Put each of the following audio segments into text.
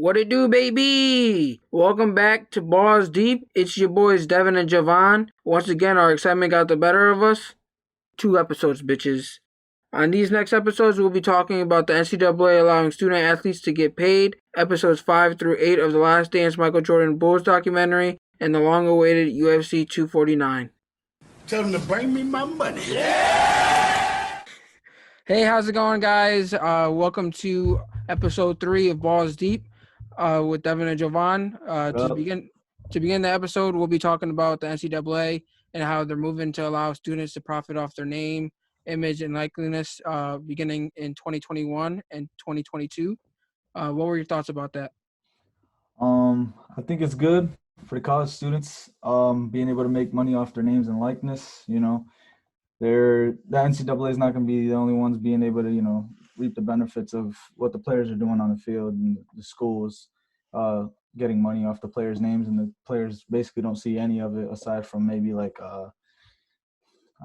What it do, baby? Welcome back to Balls Deep. It's your boys Devin and Jovan. Once again, our excitement got the better of us. 2 episodes, bitches. On these next episodes, we'll be talking about the NCAA allowing student athletes to get paid, episodes 5 through 8 of The Last Dance Michael Jordan Bulls documentary, and the long awaited UFC 249. Tell them to bring me my money. Yeah! Hey, how's it going, guys? Welcome to episode 3 of Balls Deep with Devin and Jovan. To begin the episode, we'll be talking about the NCAA and how they're moving to allow students to profit off their name, image, and likeness beginning in 2021 and 2022. What were your thoughts about that? I think it's good for the college students, being able to make money off their names and likeness. The NCAA is not going to be the only ones being able to, reap the benefits of what the players are doing on the field, and the schools getting money off the players' names, and the players basically don't see any of it aside from maybe I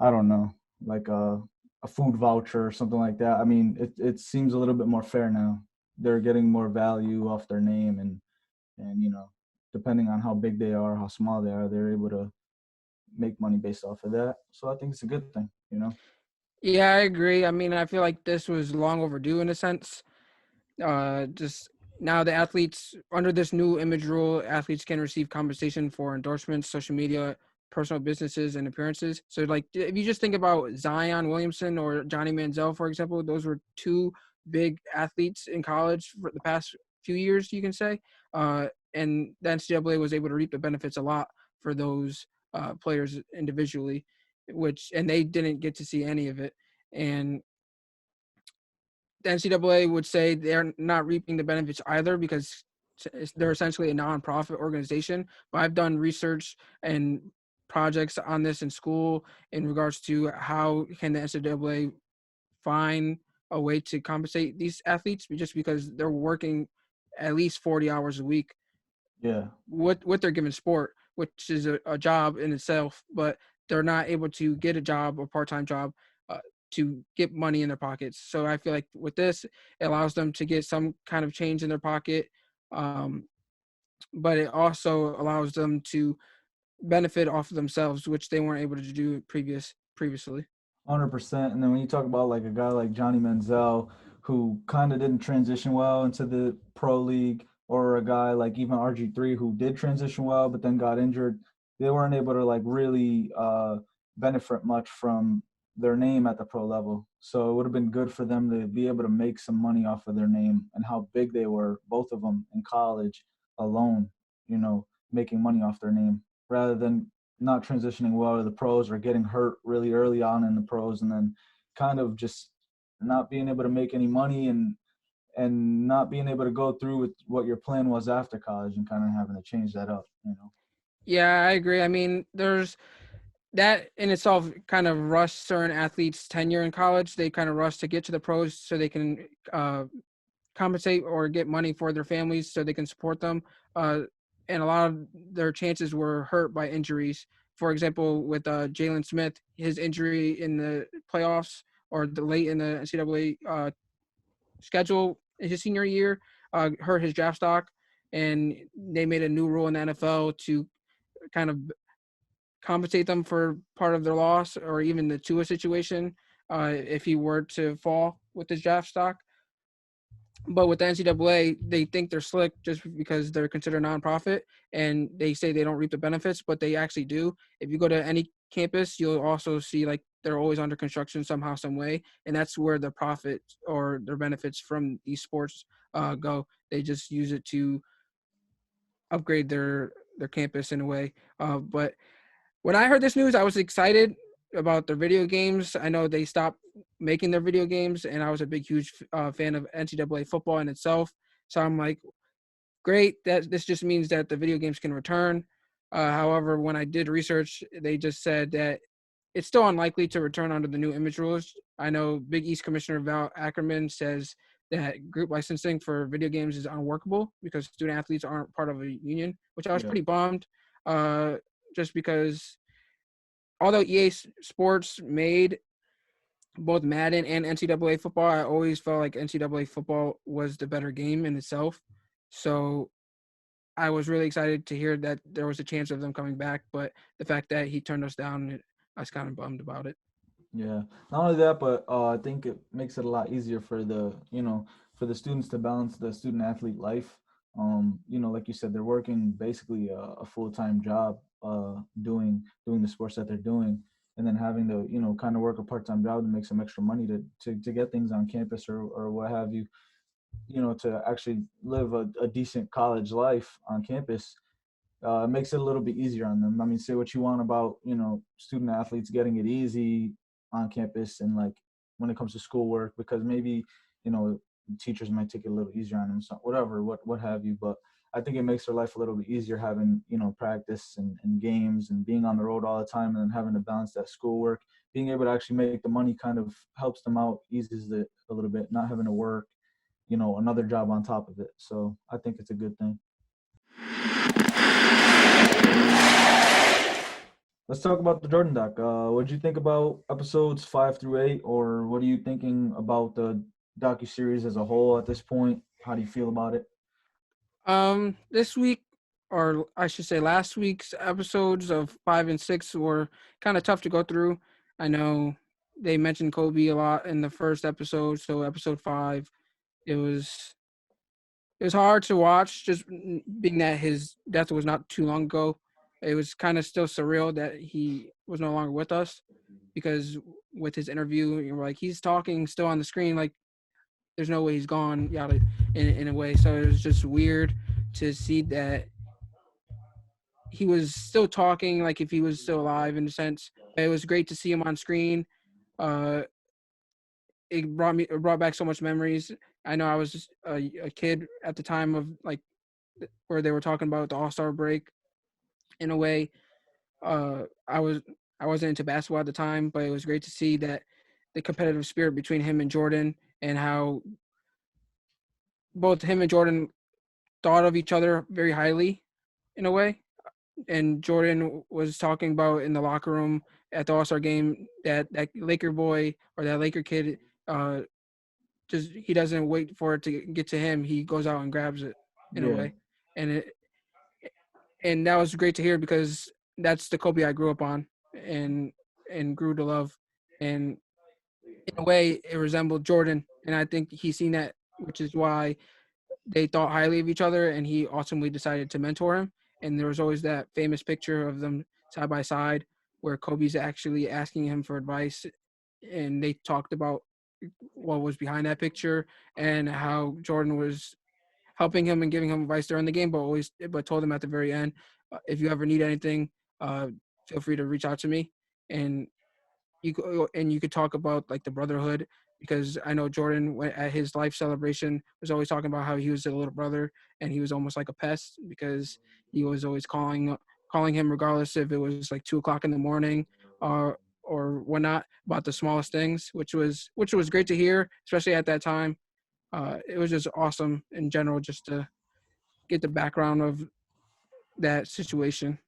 don't know, like a food voucher or something like that. I mean, it seems a little bit more fair now. They're getting more value off their name, and depending on how big they are, how small they are, they're able to make money based off of that. So I think it's a good thing. Yeah, I agree. I mean, I feel like this was long overdue in a sense. Just now, the athletes under this new image rule, athletes can receive compensation for endorsements, social media, personal businesses, and appearances. So, like, if you just think about Zion Williamson or Johnny Manziel, for example, those were two big athletes in college for the past few years, you can say. And the NCAA was able to reap the benefits a lot for those players individually, and they didn't get to see any of it. And the NCAA would say they're not reaping the benefits either because they're essentially a nonprofit organization. But I've done research and projects on this in school in regards to how can the NCAA find a way to compensate these athletes just because they're working at least 40 hours a week Yeah. with their given sport, which is a job in itself, but they're not able to get a job or part-time job to get money in their pockets. So I feel like with this, it allows them to get some kind of change in their pocket, but it also allows them to benefit off of themselves, which they weren't able to do previously. 100%. And then when you talk about like a guy like Johnny Manziel, who kind of didn't transition well into the pro league, or a guy like even RG3 who did transition well but then got injured, they weren't able to like really benefit much from their name at the pro level. So it would have been good for them to be able to make some money off of their name and how big they were, both of them in college alone, making money off their name rather than not transitioning well to the pros or getting hurt really early on in the pros, and then kind of just not being able to make any money, and not being able to go through with what your plan was after college, and kind of having to change that up. Yeah, I agree. I mean, there's that in itself kind of rushed certain athletes' tenure in college. They kind of rush to get to the pros so they can compensate or get money for their families so they can support them. And a lot of their chances were hurt by injuries. For example, with Jalen Smith, his injury in the playoffs or the late in the NCAA schedule in his senior year hurt his draft stock, and they made a new rule in the NFL to kind of compensate them for part of their loss or even the Tua situation if he were to fall with his draft stock. But with the NCAA, they think they're slick just because they're considered a nonprofit, and they say they don't reap the benefits, but they actually do. If you go to any campus, you'll also see like they're always under construction somehow, some way, and that's where the profit or their benefits from these sports go. They just use it to upgrade their campus in a way. But when I heard this news, I was excited about their video games. I know they stopped making their video games, and I was a big, huge fan of NCAA football in itself. So I'm like, great. That this just means that the video games can return. However, when I did research, they just said that it's still unlikely to return under the new image rules. I know Big East Commissioner Val Ackerman says that group licensing for video games is unworkable because student athletes aren't part of a union, which I was Yeah. pretty bummed. Just because although EA Sports made both Madden and NCAA football, I always felt like NCAA football was the better game in itself. So I was really excited to hear that there was a chance of them coming back, but the fact that he turned us down, I was kind of bummed about it. Yeah. Not only that, but I think it makes it a lot easier for the for the students to balance the student athlete life. Like you said, they're working basically a full time job, doing the sports that they're doing, and then having to kind of work a part time job to make some extra money to get things on campus or what have you. To actually live a decent college life on campus makes it a little bit easier on them. I mean, say what you want about student athletes getting it easy on campus and like when it comes to schoolwork, because maybe you know teachers might take it a little easier on them, so whatever, what have you. But I think it makes their life a little bit easier having practice and games and being on the road all the time and then having to balance that schoolwork. Being able to actually make the money kind of helps them out, eases it a little bit, not having to work another job on top of it. So I think it's a good thing. Let's talk about the Jordan doc. What did you think about episodes 5 through 8, or what are you thinking about the docu series as a whole at this point? How do you feel about it? This week, or I should say last week's episodes of 5 and 6 were kind of tough to go through. I know they mentioned Kobe a lot in the first episode, so episode 5, it was it was hard to watch, just being that his death was not too long ago. It was kind of still surreal that he was no longer with us, because with his interview, you're like, he's talking still on the screen, like there's no way he's gone, yada, in a way. So it was just weird to see that he was still talking, like if he was still alive in a sense. It was great to see him on screen. Uh, it brought back so much memories. I know I was just a kid at the time of like where they were talking about the All-Star break. In a way, uh, I was I wasn't into basketball at the time, but it was great to see that the competitive spirit between him and Jordan, and how both him and Jordan thought of each other very highly in a way. And Jordan was talking about in the locker room at the All-Star game that that Laker boy or that Laker kid, uh, just he doesn't wait for it to get to him. He goes out and grabs it in a Yeah, way, and and that was great to hear, because that's the Kobe I grew up on and grew to love. And in a way, it resembled Jordan, and I think he's seen that, which is why they thought highly of each other, and he ultimately decided to mentor him. And there was always that famous picture of them side by side where Kobe's actually asking him for advice, and they talked about what was behind that picture and how Jordan was helping him and giving him advice during the game, but told him at the very end, if you ever need anything, uh, feel free to reach out to me. And you could talk about like the brotherhood, because I know Jordan at his life celebration was always talking about how he was a little brother and he was almost like a pest, because he was always calling him regardless if it was like 2 o'clock in the morning or whatnot, about the smallest things, which was great to hear, especially at that time. It was just awesome in general just to get the background of that situation.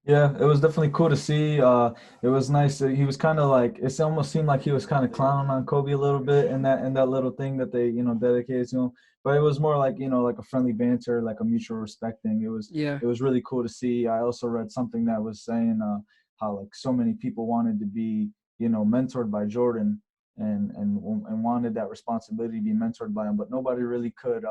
yeah, it was definitely cool to see. It was nice that he was kind of like it almost seemed like he was kind of clowning on Kobe a little bit in that little thing that they dedicated to him. But it was more like like a friendly banter, like a mutual respect thing. Yeah, It was really cool to see. I also read something that was saying how like so many people wanted to be mentored by Jordan and wanted that responsibility to be mentored by him, but nobody really could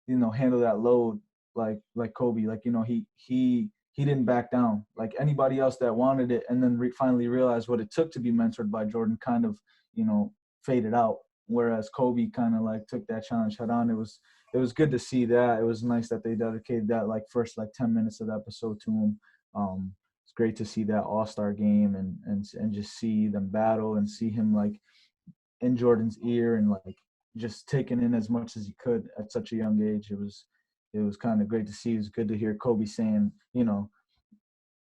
handle that load like Kobe. Like he didn't back down. Like anybody else that wanted it and then finally realized what it took to be mentored by Jordan kind of faded out. Whereas Kobe kind of like took that challenge head on. It was good to see that. It was nice that they dedicated that like first like 10 minutes of the episode to him. It's great to see that All-Star game and just see them battle and see him like in Jordan's ear and like just taking in as much as he could at such a young age. It was kind of great to see. It was good to hear Kobe saying,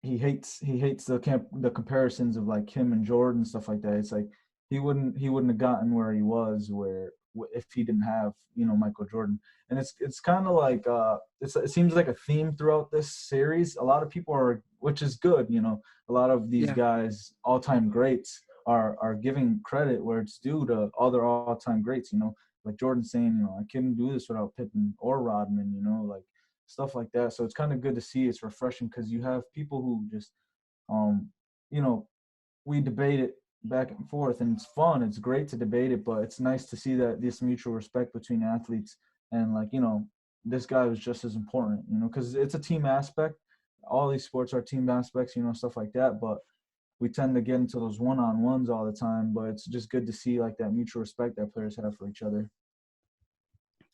he hates the comparisons of like him and Jordan and stuff like that. It's like he wouldn't have gotten where he was where if he didn't have Michael Jordan. And it's kind of like it seems like a theme throughout this series. A lot of people are, which is good. A lot of these yeah, guys, all time greats, are giving credit where it's due to other all time greats. like Jordan saying, I couldn't do this without Pippen or Rodman, like stuff like that. So it's kind of good to see. It's refreshing because you have people who just, um, you know, we debate it back and forth, and it's fun. It's great to debate it, but it's nice to see that this mutual respect between athletes and like this guy was just as important, because it's a team aspect. All these sports are team aspects, stuff like that. But we tend to get into those one-on-ones all the time. But it's just good to see like that mutual respect that players have for each other.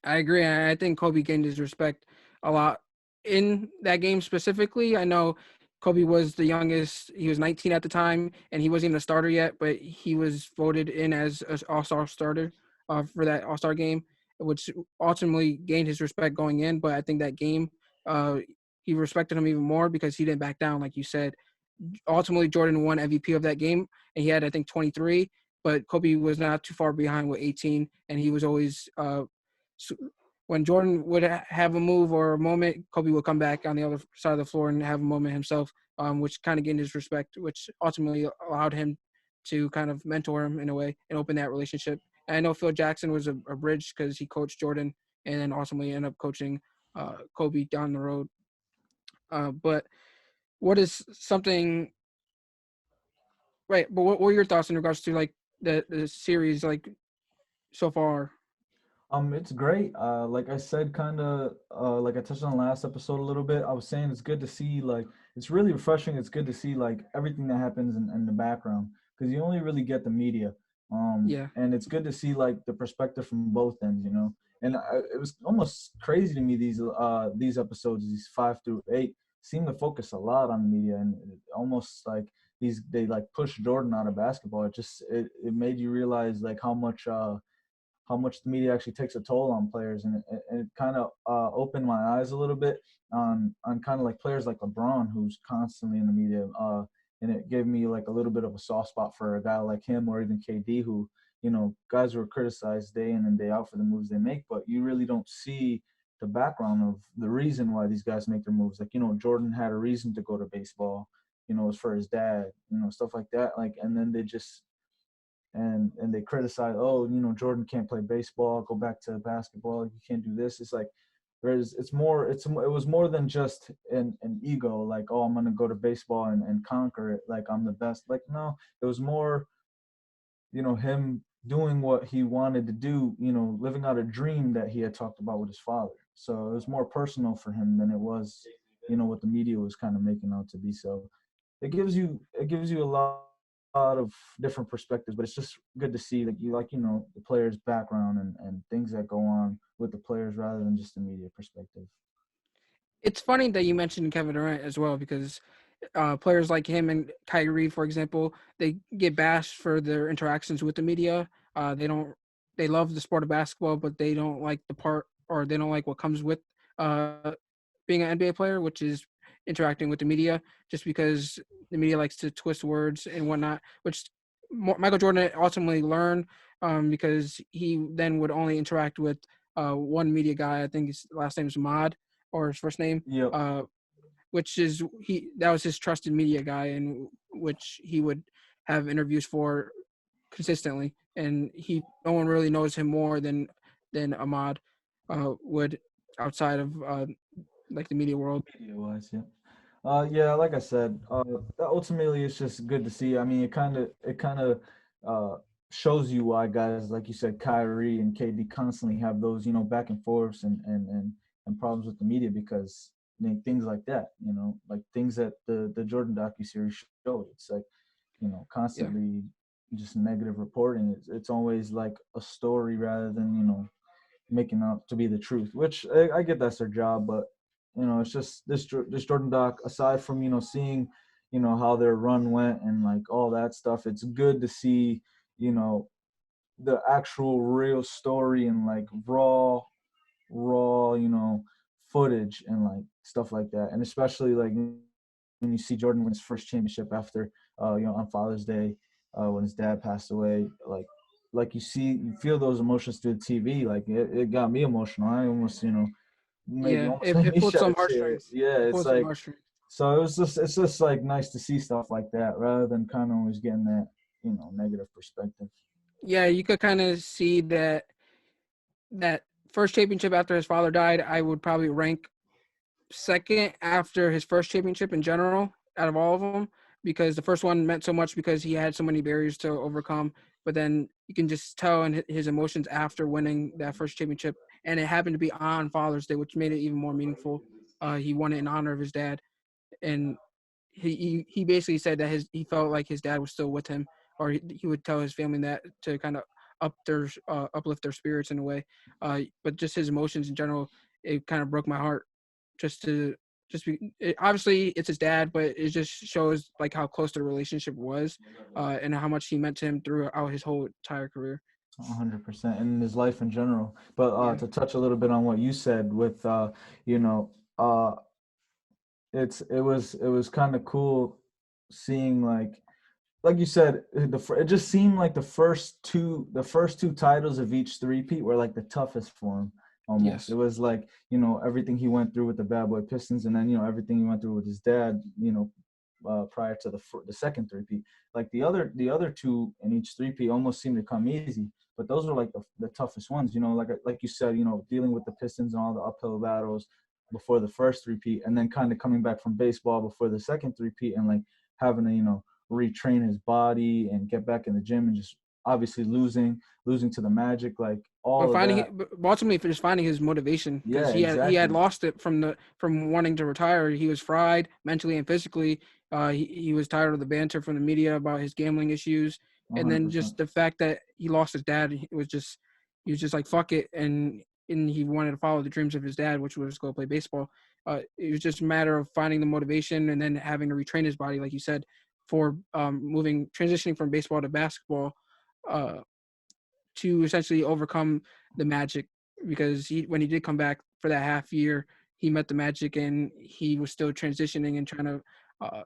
I agree. I think Kobe gained his respect a lot in that game specifically. I know Kobe was the youngest. He was 19 at the time, and he wasn't even a starter yet, but he was voted in as an all-star starter for that all-star game, which ultimately gained his respect going in. But I think that game, uh, he respected him even more because he didn't back down, like you said. Ultimately, Jordan won MVP of that game, and he had, I think, 23. But Kobe was not too far behind with 18, and he was always when Jordan would have a move or a moment, Kobe would come back on the other side of the floor and have a moment himself, which kind of gained his respect, which ultimately allowed him to kind of mentor him in a way and open that relationship. And I know Phil Jackson was a bridge because he coached Jordan and then ultimately ended up coaching Kobe down the road. But what is something right? But what were your thoughts in regards to like the series like so far? It's great. Like I said, kind of like I touched on last episode a little bit. I was saying it's good to see like it's really refreshing. It's good to see like everything that happens in the background because you only really get the media. Yeah, And it's good to see like the perspective from both ends. And it was almost crazy to me these episodes, these 5 through 8, seem to focus a lot on the media and almost like they like push Jordan out of basketball. It made you realize like how much the media actually takes a toll on players, and it kind of opened my eyes a little bit on kind of like players like LeBron, who's constantly in the media, and it gave me like a little bit of a soft spot for a guy like him, or even KD, who guys were criticized day in and day out for the moves they make, but you really don't see the background of the reason why these guys make their moves. Like Jordan had a reason to go to baseball. It was for his dad. Stuff like that. Like, and then they just and they criticize, oh, Jordan can't play baseball, go back to basketball, you can't do this. It's like it was more than just an ego, like, oh, I'm gonna go to baseball and conquer it, like I'm the best. Like, no, it was more him doing what he wanted to do, living out a dream that he had talked about with his father. So it was more personal for him than it was what the media was kind of making out to be. So it gives you a lot of different perspectives, but it's just good to see that the players' background and things that go on with the players rather than just the media perspective. it's funny that you mentioned Kevin Durant as well because players like him and Kyrie, for example, they get bashed for their interactions with the media. They don't. They love the sport of basketball, but they don't like the part, or they don't like what comes with being an NBA player, which is interacting with the media. Just because the media likes to twist words and whatnot, which Michael Jordan ultimately learned because he then would only interact with one media guy. I think his last name is Ahmad or his first name. Yep. Which is that was his trusted media guy, and which he would have interviews for consistently, and no one really knows him more than Ahmad would outside of like the media world. Media wise, yeah. Yeah, like I said, ultimately it's just good to see. I mean, it kind of uh, shows you why guys like you said, Kyrie and KD constantly have those back and forths and problems with the media because things like that, like things that the Jordan docu series showed. It's like Yeah, constantly just negative reporting. It's always like a story rather than making out to be the truth, which I get that's their job, but it's just this Jordan doc. Aside from seeing how their run went and like all that stuff, it's good to see you know the actual real story and like raw footage and like stuff like that, and especially like when you see Jordan win his first championship after on Father's Day when his dad passed away, like you feel those emotions through the TV. Like it got me emotional. I almost maybe yeah, almost made it me pulled shed a some tear. heartstrings. Yeah, It it's pulled some like heartstrings. so it's just like nice to see stuff like that rather than kind of always getting that negative perspective. Yeah, you could kind of see that that first championship after his father died, I would probably rank second after his first championship in general out of all of them, because the first one meant so much because he had so many barriers to overcome. But then you can just tell in his emotions after winning that first championship, and it happened to be on Father's Day, which made it even more meaningful. He won it in honor of his dad, and he basically said that he felt like his dad was still with him, or he would tell his family that to kind of uplift their spirits in a way. But just his emotions in general, it kind of broke my heart. Just to obviously it's his dad, but it just shows like how close the relationship was, and how much he meant to him throughout his whole entire career. 100% in his life in general. But Yeah. to touch a little bit on what you said with, you know, uh, it was kind of cool seeing like you said, it just seemed like the first two titles of each three-peat were like the toughest for him. Almost, it Yes. was like everything he went through with the Bad Boy Pistons, and then everything he went through with his dad. Prior to the second three-peat, like the other two in each three-peat almost seemed to come easy, but those were like the toughest ones. Like you said, dealing with the Pistons and all the uphill battles before the first three-peat, and then kind of coming back from baseball before the second three-peat, and like having to retrain his body and get back in the gym, and just obviously losing to the Magic, like But all of that. but ultimately for just finding his motivation, because Yeah, he had exactly. lost it from wanting to retire. He was fried mentally and physically. He was tired of the banter from the media about his gambling issues, and then 100%. just the fact that he lost his dad. He was just like fuck it, and he wanted to follow the dreams of his dad, which was go play baseball. It was just a matter of finding the motivation and then having to retrain his body, like you said, for transitioning from baseball to basketball. Uh, to essentially overcome the Magic, because when he did come back for that half year, he met the Magic and he was still transitioning and trying to uh,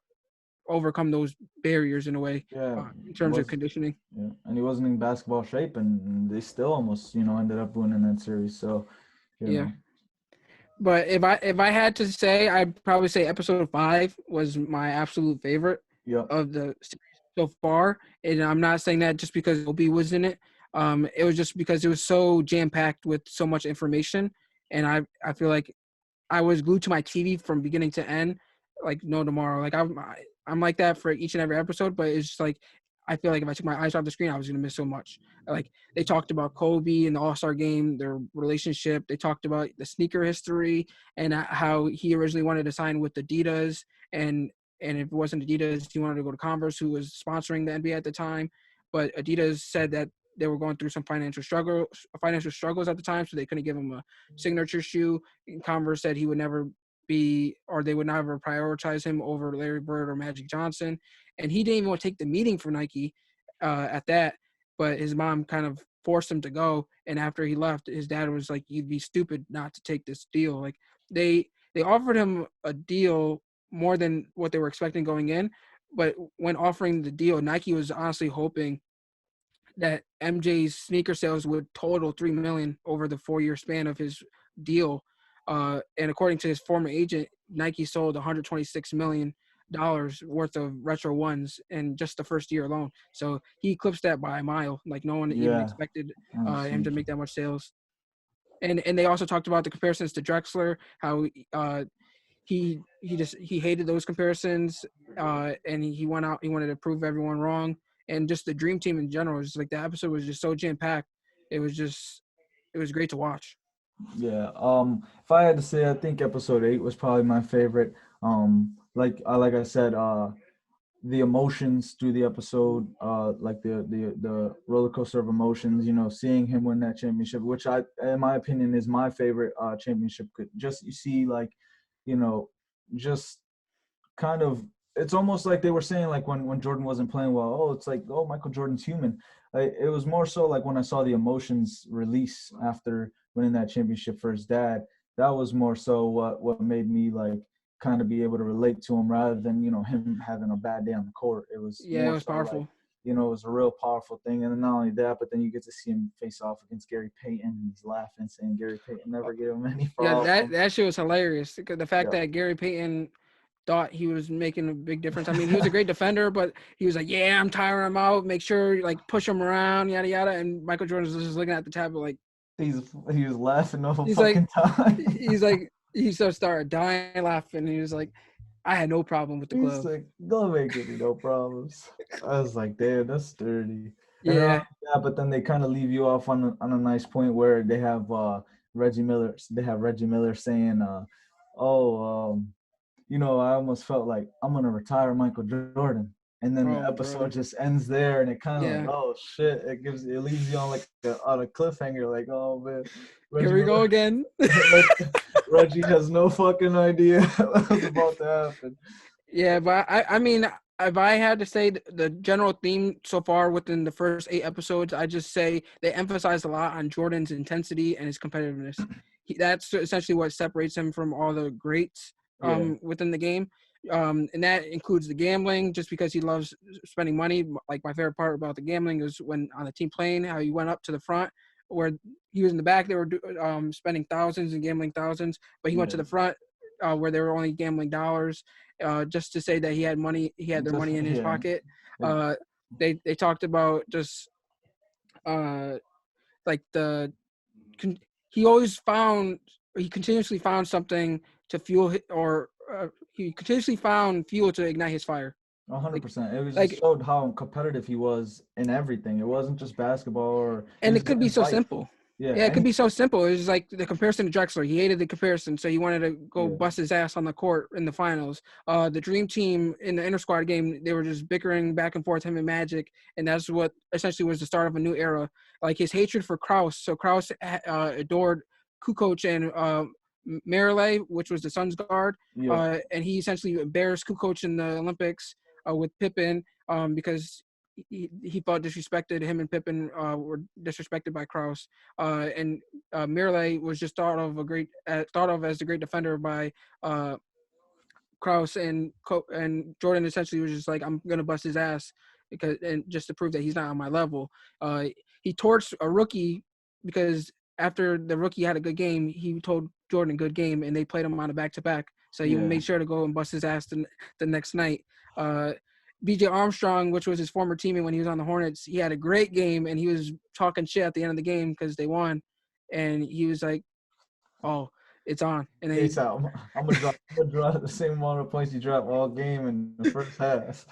overcome those barriers in a way, Yeah, in terms of was conditioning. yeah, and he wasn't in basketball shape, and they still almost ended up winning that series. So you Yeah. know, But if I had to say, I'd probably say episode 5 was my absolute favorite yep, of the series so far, and I'm not saying that just because Obi was in it. It was just because it was so jam packed with so much information, and I feel like I was glued to my TV from beginning to end, like no tomorrow. Like I'm like that for each and every episode, but it's just like I feel like if I took my eyes off the screen, I was gonna miss so much. Like they talked about Kobe and the All Star game, their relationship. They talked about the sneaker history and how he originally wanted to sign with Adidas, and and if it wasn't Adidas, he wanted to go to Converse, who was sponsoring the NBA at the time. But Adidas said that they were going through some financial struggles at the time, so they couldn't give him a signature shoe. Converse said he would never be, or they would never prioritize him over Larry Bird or Magic Johnson. And he didn't even want to take the meeting for Nike at that, but his mom kind of forced him to go. And after he left, his dad was like, "You'd be stupid not to take this deal." Like they offered him a deal more than what they were expecting going in, but when offering the deal, Nike was honestly hoping that MJ's sneaker sales would total 3 million over the 4-year span of his deal. And according to his former agent, Nike sold 126 million dollars worth of retro ones in just the first year alone. So he eclipsed that by a mile. Like no one even yeah, expected that was him to huge. make that much sales. And they also talked about the comparisons to Drexler, how he hated those comparisons, and he went out. He wanted to prove everyone wrong, and just the Dream Team in general. Is like the episode was just so jam packed. It was great to watch. Yeah. If I had to say, I think episode 8 was probably my favorite. Like I said, the emotions through the episode, like the roller coaster of emotions. Seeing him win that championship, which in my opinion, is my favorite championship. Just you see, like, you know, just kind of, it's almost like they were saying, like, when Jordan wasn't playing well, oh, it's like, oh, Michael Jordan's human. It was more so like when I saw the emotions release after winning that championship for his dad. That was more so what made me like kind of be able to relate to him, rather than him having a bad day on the court. It was Yeah, it more was so like, powerful. it was a real powerful thing. And then not only that, but then you get to see him face off against Gary Payton, and he's laughing, saying Gary Payton never gave him any Yeah, that problems. that shit was hilarious. Because the fact Yeah. that Gary Payton thought he was making a big difference. I mean, he was a great defender, but he was like, "Yeah, I'm tiring him out. Make sure like push him around, yada yada." And Michael Jordan was just looking at the tablet like, he was laughing the whole He's like, fucking time. he started dying laughing. He was like, I had no problem with the He's glove. like, don't make any no problems. I was like, damn, that's sturdy. And then Yeah, yeah, but then they kind of leave you off on a nice point where they have Reggie Miller. They have Reggie Miller saying, "Oh, I almost felt like I'm gonna retire Michael Jordan." And then the oh, episode bro. just ends there, and it kind of like, Yeah, oh shit, it leaves you on like on a cliffhanger, like, oh man, here Reggie we Miller, go again. Reggie has no fucking idea what's about to happen. Yeah, but I mean, if I had to say the general theme so far within the first 8 episodes, I just say they emphasize a lot on Jordan's intensity and his competitiveness. That's essentially what separates him from all the greats Yeah, within the game. And that includes the gambling, just because he loves spending money. Like my favorite part about the gambling is when on the team plane, how he went up to the front where he was in the back, they were spending thousands and gambling thousands, but he went to yeah, the front where they were only gambling dollars, just to say that he had money, he had their just money in his yeah. pocket. It, Uh, they talked about just uh, like he always found, he continuously found something to fuel or he continuously found fuel to ignite his fire. hundred Like percent. It was just like, showed how competitive he was in everything. It wasn't just basketball, or he and was it could good be in so life. simple. Yeah, Yeah, it could any be so simple. It was like the comparison to Drexler. He hated the comparison, so he wanted to go yeah, bust his ass on the court in the finals. The Dream Team in the inter squad game, they were just bickering back and forth, him and Magic, and that's what essentially was the start of a new era. Like his hatred for Krause. So Krause adored Kukoc and Marilay, which was the Suns guard, yeah, and he essentially embarrassed Kukoc in the Olympics with Pippen because he felt disrespected. Him and Pippen were disrespected by Krause, and Miralay was just thought of as the great defender by Krause, and Jordan essentially was just like, I'm gonna bust his ass because, and just to prove that he's not on my level. He torched a rookie because after the rookie had a good game, he told Jordan good game, and they played him on a back to back. So he yeah. made sure to go and bust his ass the next night. Uh, BJ Armstrong, which was his former teammate when he was on the Hornets, he had a great game, and he was talking shit at the end of the game because they won, and he was like, "Oh, it's on," and then It's out. I'm gonna drop the same amount of points you dropped all game in the first half.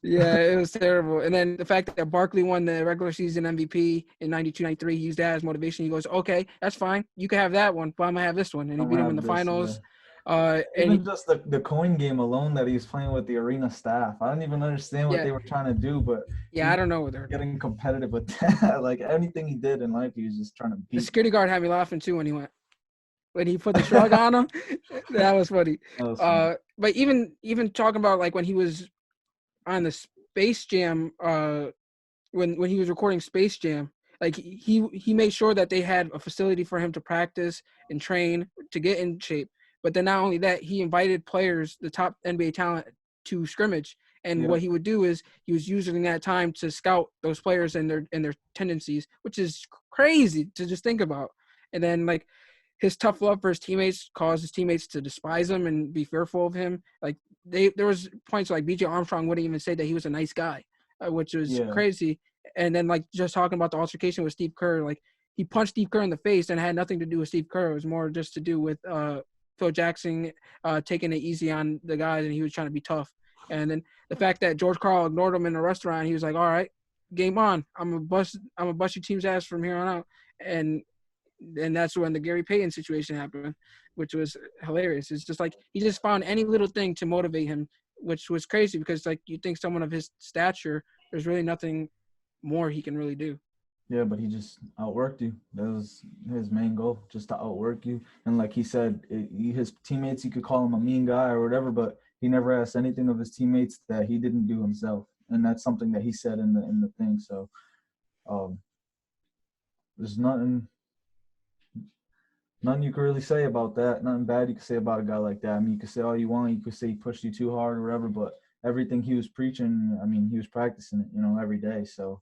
yeah, it was terrible. And then the fact that Barkley won the regular season MVP in 92-93, he used that as motivation. He goes, okay, that's fine. You can have that one, but I'm going to have this one. And he I'm beat gonna him in have the this. Yeah. finals. And Even just the coin game alone that he's playing with the arena staff. I don't even understand what yeah, they were trying to do, but yeah, he I was don't know what they're doing. getting competitive with that. Like anything he did in life, he was just trying to The beat. security guard had me laughing too when he put the shrug on him. That was funny. That was funny. But even talking about like when he was on the Space Jam, when he was recording Space Jam, like he made sure that they had a facility for him to practice and train to get in shape. But then not only that, he invited players, the top NBA talent, to scrimmage. And Yeah, what he would do is he was using that time to scout those players and their tendencies, which is crazy to just think about. And then like his tough love for his teammates caused his teammates to despise him and be fearful of him. Like there was points like BJ Armstrong wouldn't even say that he was a nice guy, which was yeah, crazy. And then like just talking about the altercation with Steve Kerr, like he punched Steve Kerr in the face and it had nothing to do with Steve Kerr. It was more just to do with Phil Jackson taking it easy on the guys, and he was trying to be tough. And then the fact that George Karl ignored him in a restaurant, he was like, "All right, game on. I'm a bust your team's ass from here on out." And that's when the Gary Payton situation happened, which was hilarious. It's just like he just found any little thing to motivate him, which was crazy because like you think someone of his stature, there's really nothing more he can really do. yeah. But he just outworked you. That was his main goal, just to outwork you. And like he said, his teammates, you could call him a mean guy or whatever, but he never asked anything of his teammates that he didn't do himself. And that's something that he said in the thing. So um, there's nothing you can really say about that. Nothing bad you can say about a guy like that. I mean, you can say all you want. You could say he pushed you too hard or whatever, but everything he was preaching, I mean, he was practicing it, every day. So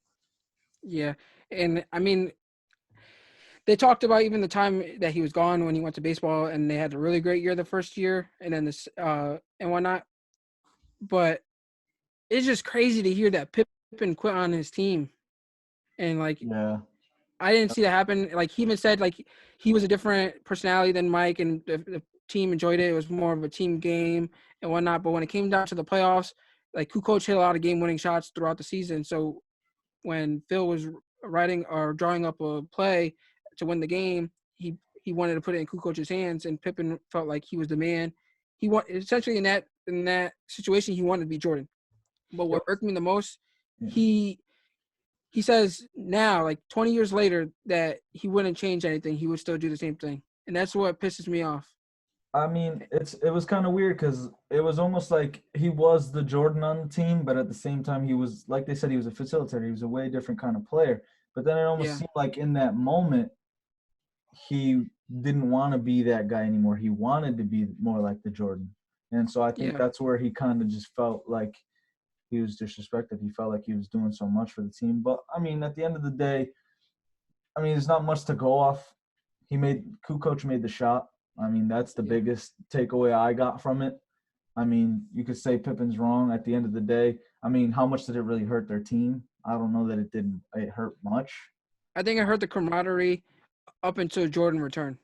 Yeah, and I mean they talked about even the time that he was gone when he went to baseball, and they had a really great year the first year, and then this and whatnot. But it's just crazy to hear that Pippen quit on his team, and like yeah, I didn't see that happen. Like he even said, like he was a different personality than Mike, and the team enjoyed it. It was more of a team game and whatnot. But when it came down to the playoffs, like Kukoc hit a lot of game-winning shots throughout the season. So when Phil was writing or drawing up a play to win the game, he wanted to put it in Kukoc's hands, and Pippen felt like he was the man. He want essentially in that situation, he wanted to be Jordan. But Yep. what irked me the most, Yeah. he says now, like 20 years later, that he wouldn't change anything. He would still do the same thing. And that's what pisses me off. I mean, it was kind of weird because it was almost like he was the Jordan on the team, but at the same time, he was, like they said, he was a facilitator. He was a way different kind of player. But then it almost Yeah. seemed like in that moment, he didn't want to be that guy anymore. He wanted to be more like the Jordan. And so I think Yeah. that's where he kind of just felt like he was disrespected. He felt like he was doing so much for the team. But I mean, at the end of the day, I mean, there's not much to go off. Kukoc made the shot. I mean, that's the Yeah. biggest takeaway I got from it. I mean, you could say Pippen's wrong at the end of the day. I mean, how much did it really hurt their team? I don't know that it hurt much. I think it hurt the camaraderie up until Jordan returned.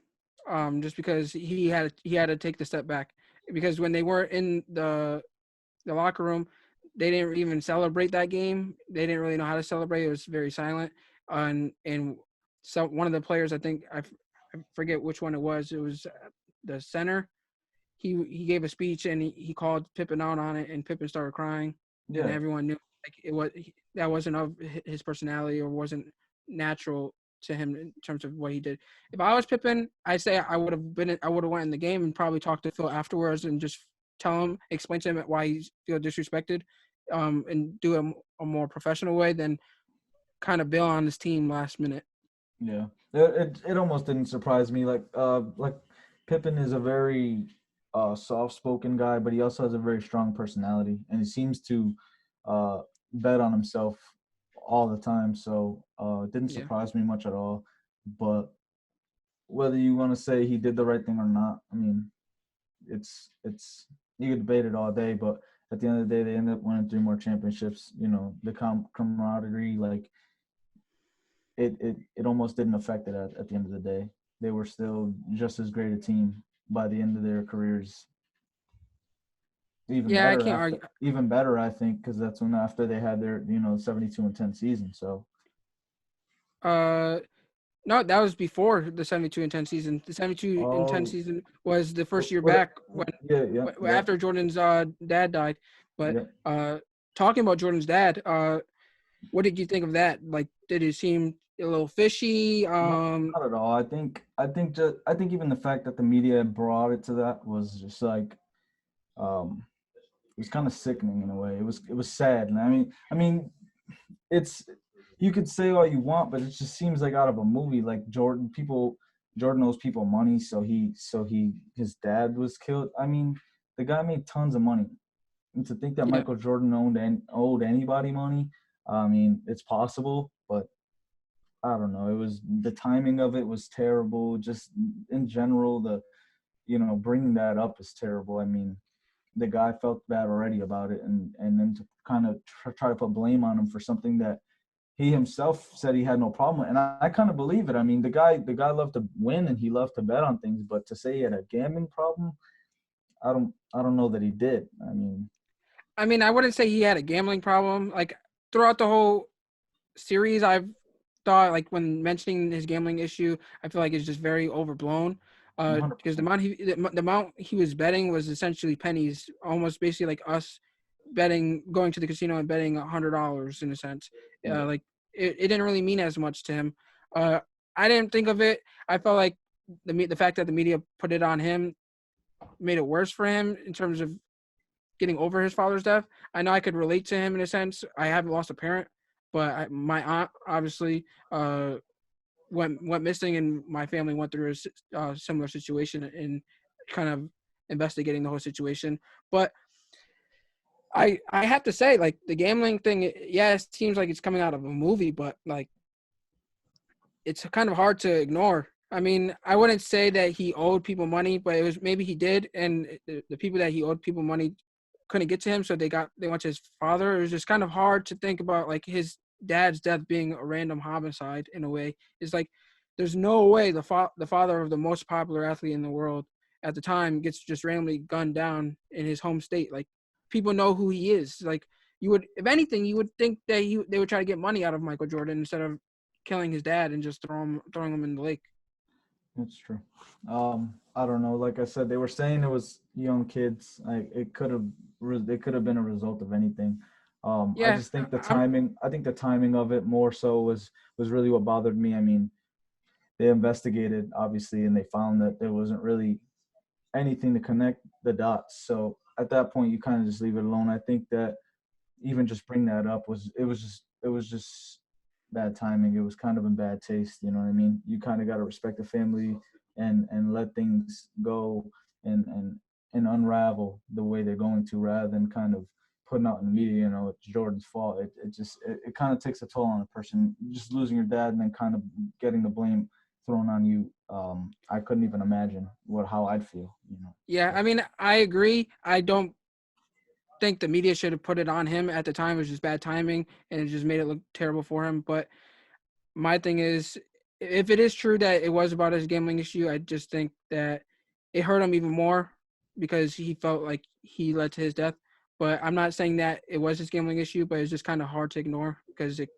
Just because he had to take the step back. Because when they were in the locker room, they didn't even celebrate that game. They didn't really know how to celebrate. It was very silent. And so one of the players, I think I forget which one it was. It was the center. He gave a speech and he called Pippen out on it, and Pippen started crying, and Yeah. everyone knew like that wasn't of his personality or wasn't natural to him in terms of what he did. If I was Pippen, I'd say I would have went in the game and probably talked to Phil afterwards and just explain to him why he feel disrespected, and do it a more professional way than kind of bail on his team last minute. Yeah. It almost didn't surprise me. Like Pippen is a very soft spoken guy, but he also has a very strong personality, and he seems to bet on himself all the time. So it didn't Yeah. surprise me much at all. But whether you want to say he did the right thing or not, I mean, it's you could debate it all day, but at the end of the day, they ended up winning 3 more championships. You know, the camaraderie, like it almost didn't affect it at the end of the day. They were still just as great a team by the end of their careers. Yeah, I can't argue. Even better, I think, because that's when after they had their 72-10 season. So Uh, no, that was before the 72-10 season. The 72-10 oh, season was the first year what? back when Yeah. after Jordan's dad died. But Yeah. talking about Jordan's dad, what did you think of that? Like, did it seem a little fishy? Not at all. I think even the fact that the media brought it to that was just like it was kind of sickening in a way. It was sad. And I mean it's you could say all you want, but it just seems like out of a movie. Like Jordan owes people money, so his dad was killed. I mean, the guy made tons of money. And to think that Yeah, Michael Jordan owed anybody money, I mean, it's possible, but I don't know. It was the timing of it was terrible. Just in general, bringing that up is terrible. I mean, the guy felt bad already about it, and then to kind of try to put blame on him for something that he himself said he had no problem with. And I kind of believe it. I mean, the guy loved to win and he loved to bet on things, but to say he had a gambling problem, I don't know that he did. I mean, I wouldn't say he had a gambling problem. Like throughout the whole series, I've thought like when mentioning his gambling issue, I feel like it's just very overblown. Because 100%. the amount he was betting was essentially pennies, almost basically like us going to the casino and betting $100 in a sense. Yeah. Like it didn't really mean as much to him. I didn't think of it. I felt like the fact that the media put it on him made it worse for him in terms of getting over his father's death. I know I could relate to him in a sense. I haven't lost a parent, but my aunt obviously went missing, and my family went through a similar situation and kind of investigating the whole situation. But I have to say, like the gambling thing, yeah, it seems like it's coming out of a movie, but like it's kind of hard to ignore. I mean, I wouldn't say that he owed people money, but it was maybe he did, and the people that he owed people money couldn't get to him, so they went to his father. It was just kind of hard to think about like his dad's death being a random homicide in a way is like, there's no way the father of the most popular athlete in the world at the time gets just randomly gunned down in his home state. Like, people know who he is. Like, you would, if anything, you would think that they would try to get money out of Michael Jordan instead of killing his dad and just throwing him in the lake. That's true. I don't know. Like I said, they were saying it was young kids. Like it could have, it could have been a result of anything. I Yeah, just think the I'm timing. I think the timing of it more so was really what bothered me. I mean, they investigated obviously, and they found that there wasn't really anything to connect the dots. So at that point, you kind of just leave it alone. I think that even just bring that up was just bad timing. It was kind of in bad taste. You know what I mean? You kind of got to respect the family and let things go and unravel the way they're going to, rather than kind of putting out in the media, you know, it's Jordan's fault. It kind of takes a toll on a person. Just losing your dad and then kind of getting the blame thrown on you. I couldn't even imagine how I'd feel. You know. Yeah, So. I mean, I agree. I don't think the media should have put it on him at the time. It was just bad timing, and it just made it look terrible for him. But my thing is, if it is true that it was about his gambling issue, I just think that it hurt him even more because he felt like he led to his death. But I'm not saying that it was his gambling issue, but it's just kind of hard to ignore because it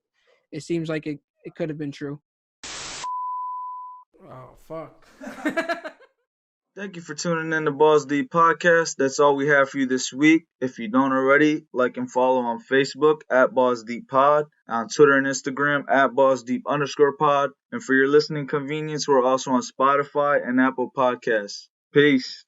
seems like it could have been true. Oh, fuck. Thank you for tuning in to Balls Deep Podcast. That's all we have for you this week. If you don't already, like and follow on Facebook at Balls Deep Pod, on Twitter and Instagram at Balls Deep _pod. And for your listening convenience, we're also on Spotify and Apple Podcasts. Peace.